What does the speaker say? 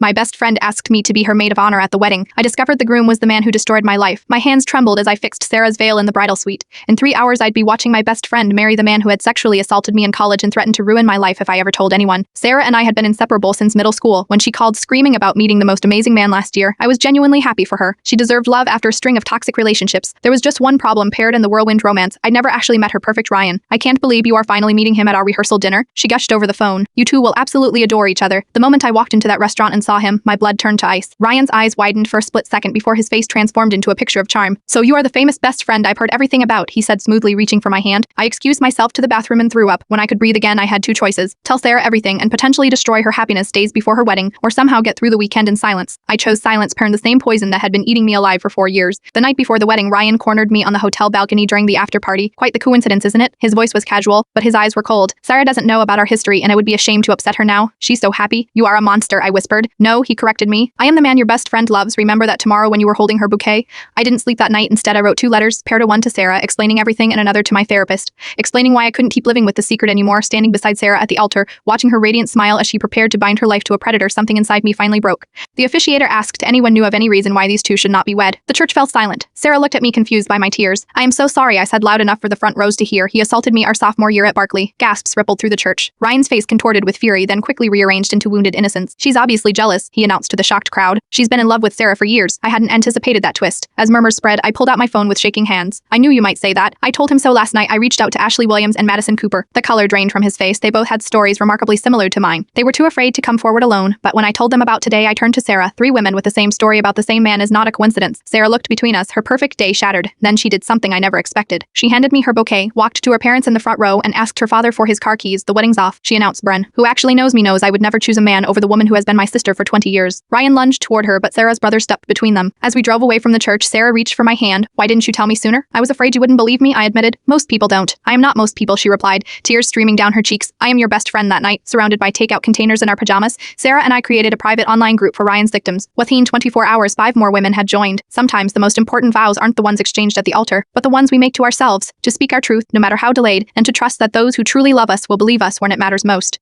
My best friend asked me to be her maid of honor at the wedding. I discovered the groom was the man who destroyed my life. My hands trembled as I fixed Sarah's veil in the bridal suite. In 3 hours, I'd be watching my best friend marry the man who had sexually assaulted me in college and threatened to ruin my life if I ever told anyone. Sarah and I had been inseparable since middle school. When she called screaming about meeting the most amazing man last year, I was genuinely happy for her. She deserved love after a string of toxic relationships. There was just one problem paired in the whirlwind romance. I'd never actually met her perfect Ryan. I can't believe you are finally meeting him at our rehearsal dinner. She gushed over the phone. You two will absolutely adore each other. The moment I walked into that restaurant and saw him, my blood turned to ice. Ryan's eyes widened for a split second before his face transformed into a picture of charm. So you are the famous best friend I've heard everything about, he said smoothly, reaching for my hand. I excused myself to the bathroom and threw up. When I could breathe again, I had two choices. Tell Sarah everything and potentially destroy her happiness days before her wedding, or somehow get through the weekend in silence. I chose silence, the same poison that had been eating me alive for 4 years. The night before the wedding, Ryan cornered me on the hotel balcony during the after party. Quite the coincidence, isn't it? His voice was casual, but his eyes were cold. Sarah doesn't know about our history, and it would be a shame to upset her now. She's so happy. You are a monster, I whispered. No, he corrected me. I am the man your best friend loves. Remember that tomorrow when you were holding her bouquet? I didn't sleep that night. Instead, I wrote 2 letters, paired one to Sarah, explaining everything, and another to my therapist, explaining why I couldn't keep living with the secret anymore. Standing beside Sarah at the altar, watching her radiant smile as she prepared to bind her life to a predator, something inside me finally broke. The officiator asked if anyone knew of any reason why these two should not be wed. The church fell silent. Sarah looked at me confused by my tears. I am so sorry, I said loud enough for the front rows to hear. He assaulted me our sophomore year at Barkley. Gasps rippled through the church. Ryan's face contorted with fury, then quickly rearranged into wounded innocence. She's obviously jealous, he announced to the shocked crowd. She's been in love with Sarah for years. I hadn't anticipated that twist. As murmurs spread, I pulled out my phone with shaking hands. I knew you might say that. I told him so last night. I reached out to Ashley Williams and Madison Cooper. The color drained from his face. They both had stories remarkably similar to mine. They were too afraid to come forward alone, but when I told them about today, I turned to Sarah. 3 women with the same story about the same man is not a coincidence. Sarah looked between us, her perfect day shattered. Then she did something I never expected. She handed me her bouquet, walked to her parents in the front row, and asked her father for his car keys. The wedding's off, she announced. Bren, who actually knows me, knows I would never choose a man over the woman who has been my sister for 20 years. Ryan lunged toward her, but Sarah's brother stepped between them. As we drove away from the church, Sarah reached for my hand. Why didn't you tell me sooner? I was afraid you wouldn't believe me, I admitted. Most people don't. I am not most people, she replied, tears streaming down her cheeks. I am your best friend. That night, surrounded by takeout containers in our pajamas, Sarah and I created a private online group for Ryan's victims. Within 24 hours, 5 more women had joined. Sometimes the most important vows aren't the ones exchanged at the altar, but the ones we make to ourselves, to speak our truth, no matter how delayed, and to trust that those who truly love us will believe us when it matters most.